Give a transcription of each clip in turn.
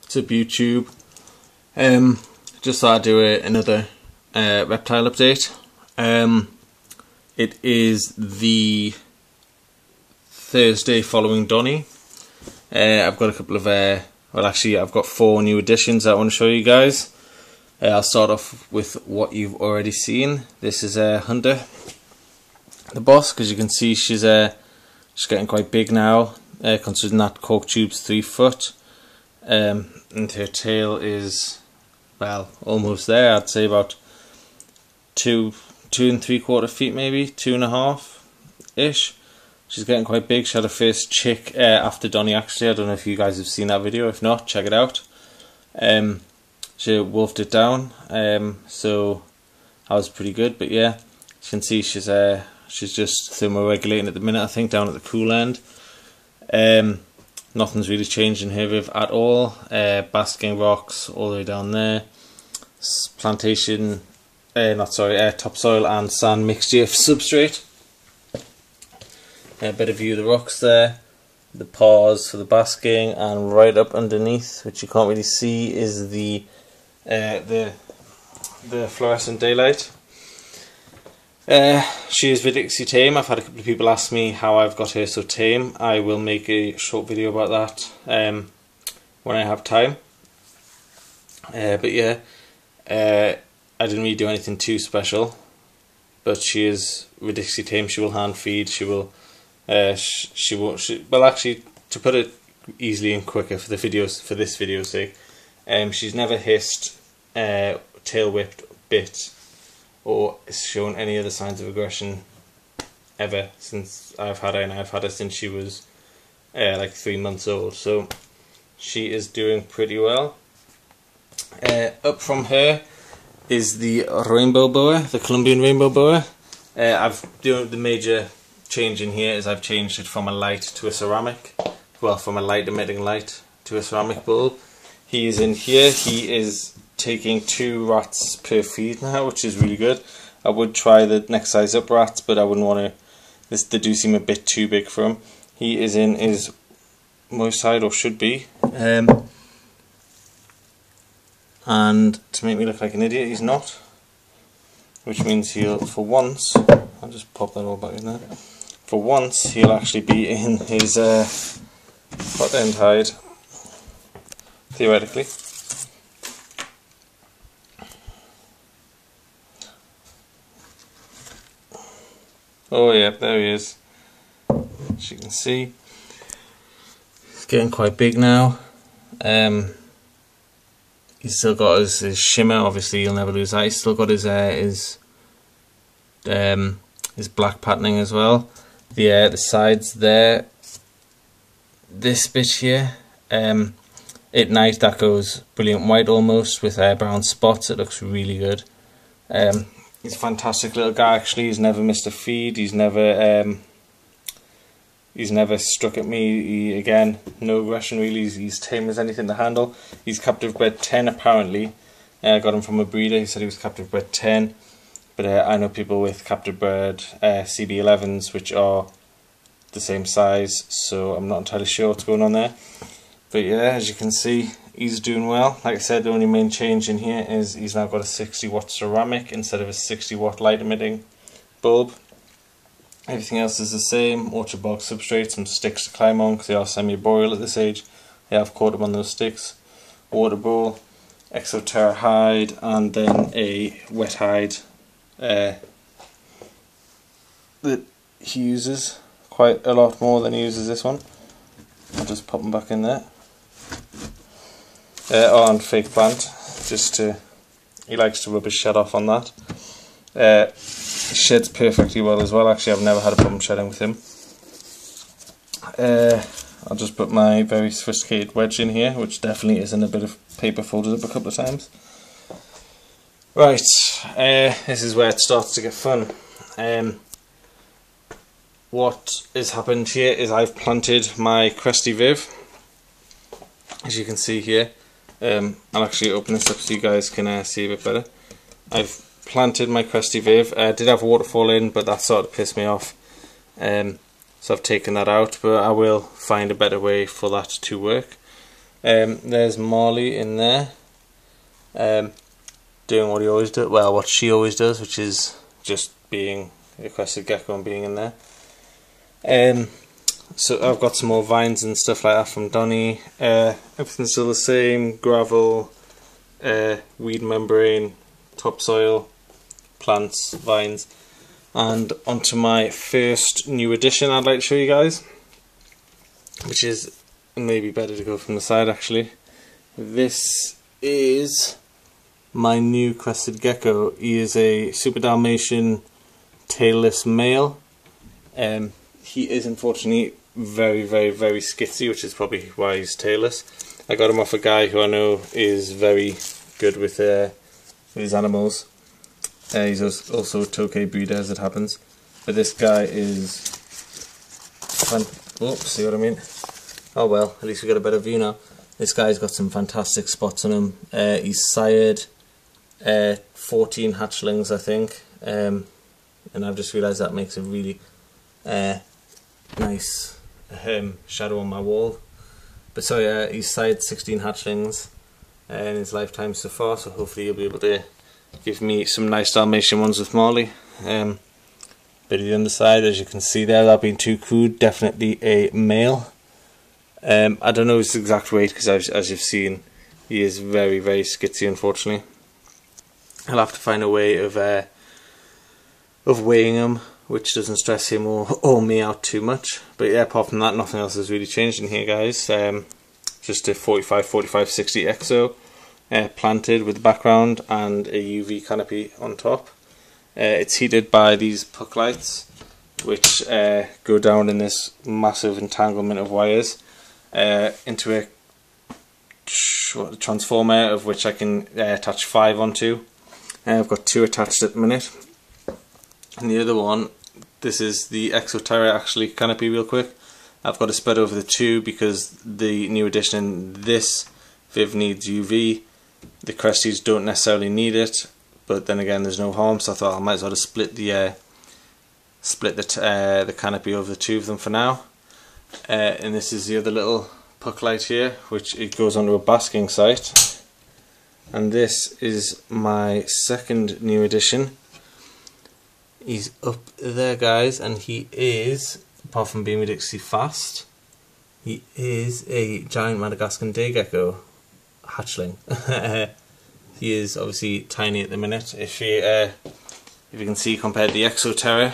What's up YouTube? Just thought I'd do another reptile update. It is the Thursday following Donny. I've got a couple of, well actually I've got 4 new additions I want to show you guys. I'll start off with what you've already seen. This is Hunter, the boss, because you can see she's getting quite big now, considering that cork tube's 3 foot. And her tail is, well, almost there. I'd say about 2 3/4 feet, maybe 2.5 ish. She's getting quite big. She had her first chick after Donny, actually. I don't know if you guys have seen that video. If not, check it out. She wolfed it down, so that was pretty good. But yeah, you can see she's just thermoregulating at the minute, I think, down at the cool end. Nothing's really changed in her viv at all. Basking rocks all the way down there. Plantation, topsoil and sand mixture for substrate. A better view of the rocks there. The paws for the basking, and right up underneath, which you can't really see, is the fluorescent daylight. She is ridiculously tame. I've had a couple of people ask me how I've got her so tame. I will make a short video about that when I have time. But yeah, I didn't really do anything too special, but she is ridiculously tame. She will hand feed. She will. Well, actually, to put it easily and quicker for this video's sake, she's never hissed, tail whipped, bit, or shown any other signs of aggression ever since I've had her, and I've had her since she was like 3 months old. So she is doing pretty well. Up from her is the rainbow boa, the Colombian rainbow boa. I've done the major change in here is I've changed it from a light to a ceramic. Well, from a light emitting light to a ceramic bulb. He is in here. He is taking 2 rats per feed now, which is really good. I would try the next size up rats, but I wouldn't want to. They do seem a bit too big for him. He is in his moist hide, or should be. And to make me look like an idiot, he's not. Which means he'll, for once, I'll just pop that all back in there. For once, he'll actually be in his hot end hide, theoretically. Oh yeah, there he is. As you can see, he's getting quite big now. He's still got his shimmer. Obviously, you'll never lose that. He's still got his black patterning as well. The sides there. This bit here, at night that goes brilliant white almost with brown spots. It looks really good. He's a fantastic little guy. Actually, he's never missed a feed. He's never struck at me. Again, no aggression really. He's tame as anything to handle. He's captive bred 10 apparently. I got him from a breeder. He said he was captive bred 10. But I know people with captive bred CB11s, which are the same size, so I'm not entirely sure what's going on there. But yeah, as you can see, he's doing well. Like I said, the only main change in here is he's now got a 60 watt ceramic instead of a 60 watt light emitting bulb. Everything else is the same. Orchard bog substrate, some sticks to climb on because they are semi-arboreal at this age. Yeah, I've caught them on those sticks. Water bowl, Exoterra hide, and then a wet hide that he uses quite a lot more than he uses this one. I'll just pop him back in there. And fake plant, he likes to rub his shed off on that. He sheds perfectly well as well. Actually, I've never had a problem shedding with him. I'll just put my very sophisticated wedge in here, which definitely is in a bit of paper folded up a couple of times. Right, this is where it starts to get fun. What has happened here is I've planted my Crested Viv, as you can see here. I'll actually open this up so you guys can see a bit better. I've planted my Crested Viv. I did have waterfall in, but that sort of pissed me off. So I've taken that out, but I will find a better way for that to work. There's Marley in there, doing what he always does, well, what she always does, which is just being a Crested Gecko and being in there. So I've got some more vines and stuff like that from Donny. Everything's still the same: gravel, weed membrane, topsoil, plants, vines. And onto my first new addition I'd like to show you guys, which is maybe better to go from the side actually. This is my new Crested Gecko. He is a Super Dalmatian tailless male. He is unfortunately very skitsy, which is probably why he's tailless. I got him off a guy who I know is very good with his animals. He's also a Tokay breeder, as it happens. But this guy is oops, see what I mean? Oh well, at least we got a better view now. This guy's got some fantastic spots on him. He's sired 14 hatchlings, I think. And I've just realised that makes a really nice shadow on my wall. But so yeah, he's sired 16 hatchlings in his lifetime so far, so hopefully he'll be able to give me some nice Dalmatian ones with Marley. Bit of the underside, as you can see there, that being too crude, definitely a male. I don't know his exact weight because as you've seen, he is very skitsy, unfortunately. I'll have to find a way of weighing him, which doesn't stress him or me out too much. But yeah, apart from that, nothing else has really changed in here, guys. Just a 45-60 EXO planted with the background and a UV canopy on top. It's heated by these puck lights, which go down in this massive entanglement of wires into a transformer, of which I can attach 5 onto. I've got 2 attached at the minute. And the other one, this is the Exoterra actually canopy real quick. I've got to spread over the 2 because the new addition in this Viv needs UV. The Cresties don't necessarily need it, but then again there's no harm, so I thought I might as well split the canopy over the 2 of them for now. And this is the other little puck light here, which it goes onto a basking site. And this is my second new addition. He's up there, guys, and he is, apart from being ridiculously fast, he is a giant Madagascan Gecko hatchling. He is obviously tiny at the minute. If you can see, compared to the Exoterra,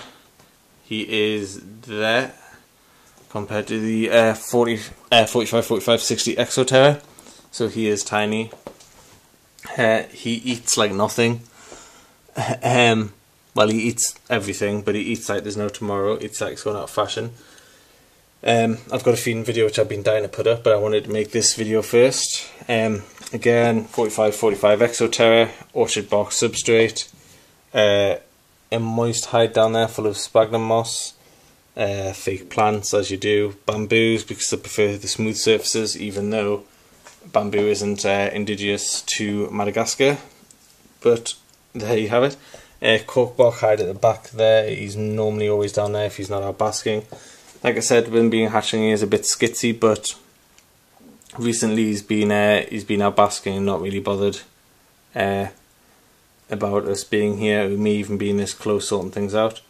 he is there compared to the 45-60 Exoterra. So he is tiny. He eats like nothing. Well, he eats everything, but he eats like there's no tomorrow. It's like it's going out of fashion. I've got a feeding video which I've been dying to put up, but I wanted to make this video first. Again, 45 Exoterra, orchard box substrate, a moist hide down there full of sphagnum moss, fake plants as you do, bamboos because I prefer the smooth surfaces, even though bamboo isn't indigenous to Madagascar. But there you have it. Corkbark hide at the back there. He's normally always down there if he's not out basking. Like I said, when being hatching, he is a bit skitsy, but recently he's been out basking and not really bothered about us being here, or me even being this close, sorting things out.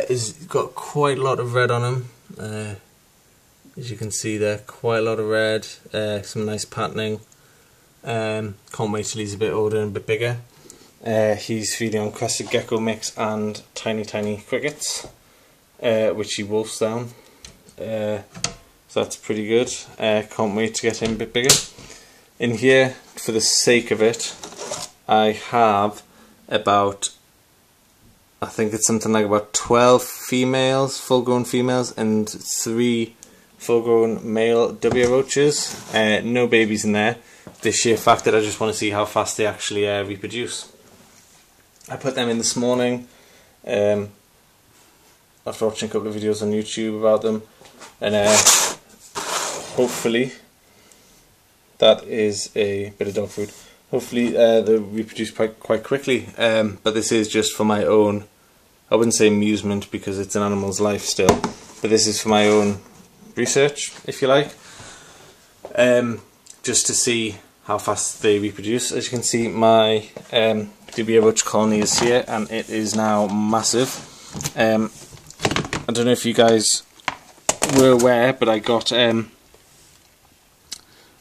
He's got quite a lot of red on him, as you can see there, quite a lot of red, some nice patterning. Can't wait till he's a bit older and a bit bigger. He's feeding on Crested Gecko mix and tiny crickets, which he wolfs down. So that's pretty good. Can't wait to get him a bit bigger. In here, for the sake of it, I have about, I think it's something like about 12 females, full-grown females, and 3 full-grown male W roaches. No babies in there. The sheer fact that I just want to see how fast they actually reproduce. I put them in this morning after watching a couple of videos on YouTube about them, and hopefully that is a bit of dog food. Hopefully they'll reproduce quite quickly, but this is just for my own, I wouldn't say amusement because it's an animal's life still, but this is for my own research, if you like. just to see how fast they reproduce. As you can see, my DBA roach colony is here, and it is now massive. I don't know if you guys were aware, but I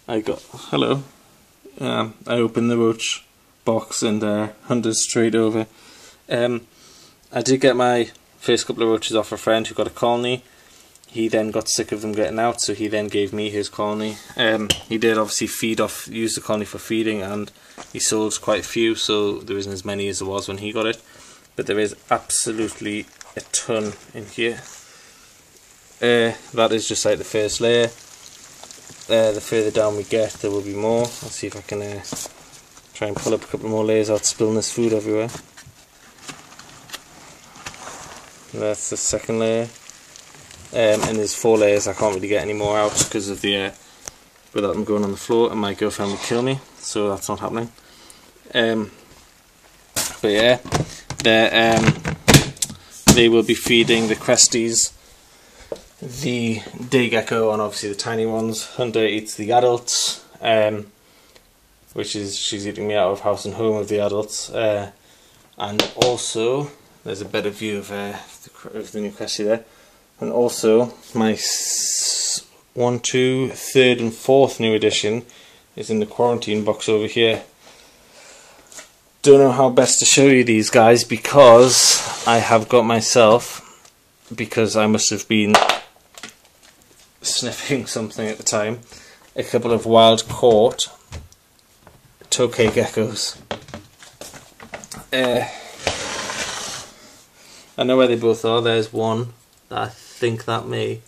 hello. I opened the roach box and hunted straight over. I did get my first couple of roaches off a friend who got a colony. He then got sick of them getting out, so he then gave me his colony. He did obviously use the colony for feeding, and he sold quite a few, so there isn't as many as there was when he got it. But there is absolutely a ton in here. That is just like the first layer. The further down we get, there will be more. I'll see if I can try and pull up a couple more layers without spilling this food everywhere. That's the second layer. And there's 4 layers. I can't really get any more out because of the without them going on the floor, and my girlfriend would kill me, so that's not happening. But yeah, they will be feeding the Cresties, the day gecko, and obviously the tiny ones. Hunter eats the adults, which is she's eating me out of house and home of the adults, and also there's a better view of the new Crestie there. And also, my 1, 2, 3rd and 4th new edition is in the quarantine box over here. Don't know how best to show you these guys, because I have got myself, because I must have been sniffing something at the time, a couple of wild caught tokay geckos. I know where they both are. There's one. I think that may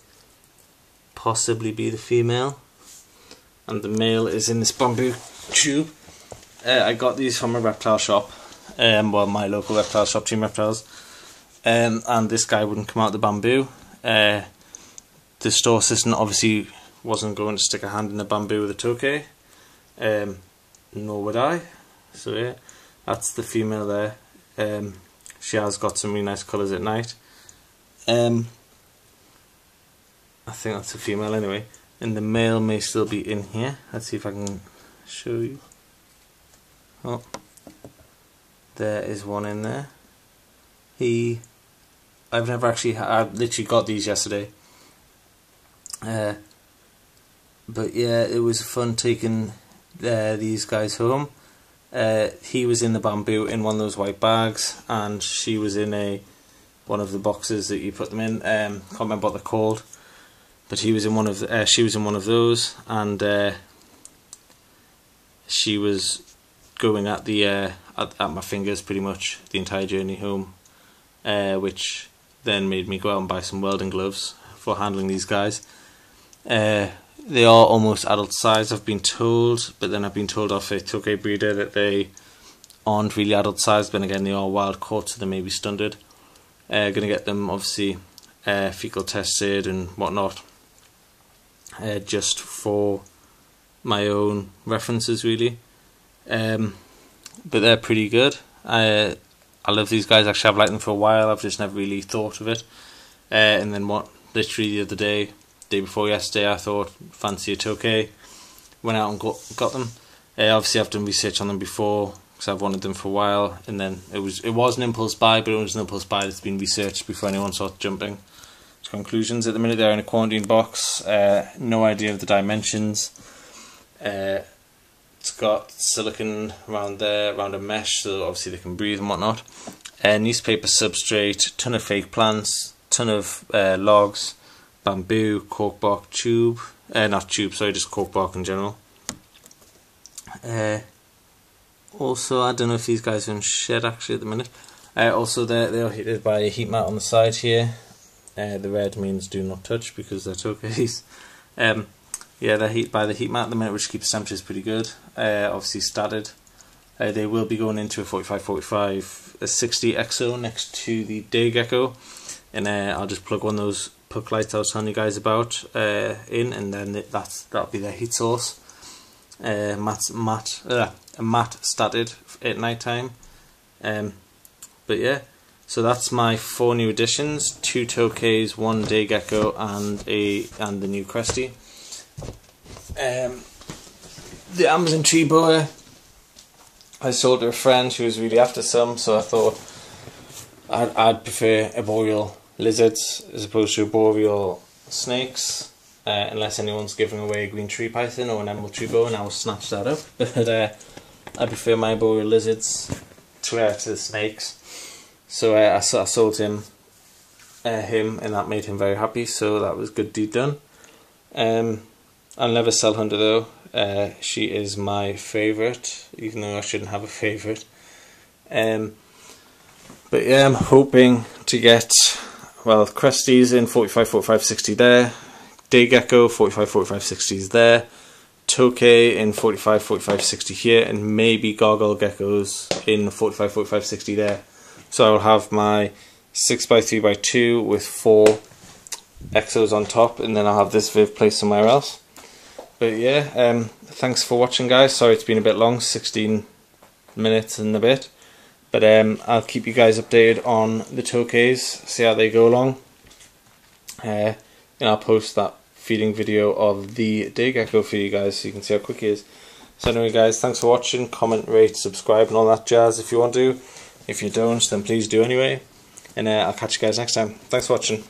possibly be the female, and the male is in this bamboo tube. I got these from a reptile shop, well, my local reptile shop, Team Reptiles, and this guy wouldn't come out the bamboo. The store assistant obviously wasn't going to stick a hand in the bamboo with a tokay, nor would I. So yeah, that's the female there. She has got some really nice colours at night. I think that's a female anyway, and the male may still be in here. Let's see if I can show you. Oh, there is one in there. I've never actually I literally got these yesterday, but yeah, it was fun taking these guys home. He was in the bamboo in one of those white bags, and she was in one of the boxes that you put them in. Can't remember what they're called, but he was in one of she was in one of those, and she was going at the at my fingers pretty much the entire journey home, which then made me go out and buy some welding gloves for handling these guys. They are almost adult size, I've been told, but then I've been told off a tokay breeder that they aren't really adult size, but again they are wild caught, so they may be stunted. Going to get them obviously fecal tested and whatnot, just for my own references really. But they're pretty good. I love these guys. Actually, I've liked them for a while. I've just never really thought of it. And then literally the other day before yesterday, I thought fancy a tokay. Went out and got them. Obviously, I've done research on them before because I've wanted them for a while. And then it was an impulse buy, but it was an impulse buy that's been researched before anyone starts jumping to conclusions. At the minute, they're in a quarantine box. No idea of the dimensions. It's got silicone around there, around a mesh, so obviously they can breathe and whatnot. Newspaper substrate, ton of fake plants, ton of logs, bamboo, corkbark tube, not tube, sorry, just corkbark in general. Also, I don't know if these guys are in shed actually at the minute. Also, they are heated by a heat mat on the side here. The red means do not touch because they're tokays. Yeah, they're heated by the heat mat at the minute, which keeps temperatures pretty good. Obviously statted. They will be going into a 45-45, a 60 EXO next to the day gecko, and I'll just plug one of those puck lights I was telling you guys about in, and then that'll be their heat source. A mat statted at night time. But yeah, so that's my 4 new additions: 2 tokays, 1 day gecko, and the new Cresty. the Amazon tree boa, I sold to a friend who was really after some, so I thought I'd prefer arboreal lizards as opposed to arboreal snakes, unless anyone's giving away a green tree python or an emerald tree boa, and I will snatch that up. But I prefer my arboreal lizards to the snakes. So I sold him, and that made him very happy. So that was good deed done. I'll never sell Hunter though. She is my favourite, even though I shouldn't have a favourite. But yeah, I'm hoping to get, well, Cresties in 45, 45, 60 there. Day Gecko 45, 45, 60s there. Tokay in 45, 45, 60 here, and maybe Gargoyle Geckos in 45, 45, 60 there. So I'll have my 6x3x2 with 4 exos on top, and then I'll have this Viv placed somewhere else. But yeah, thanks for watching, guys. Sorry it's been a bit long, 16 minutes and a bit. But I'll keep you guys updated on the Tokays, see how they go along. And I'll post that feeding video of the Day Gecko for you guys so you can see how quick he is. So anyway guys, thanks for watching. Comment, rate, subscribe and all that jazz if you want to. If you don't, then please do anyway. And I'll catch you guys next time. Thanks for watching.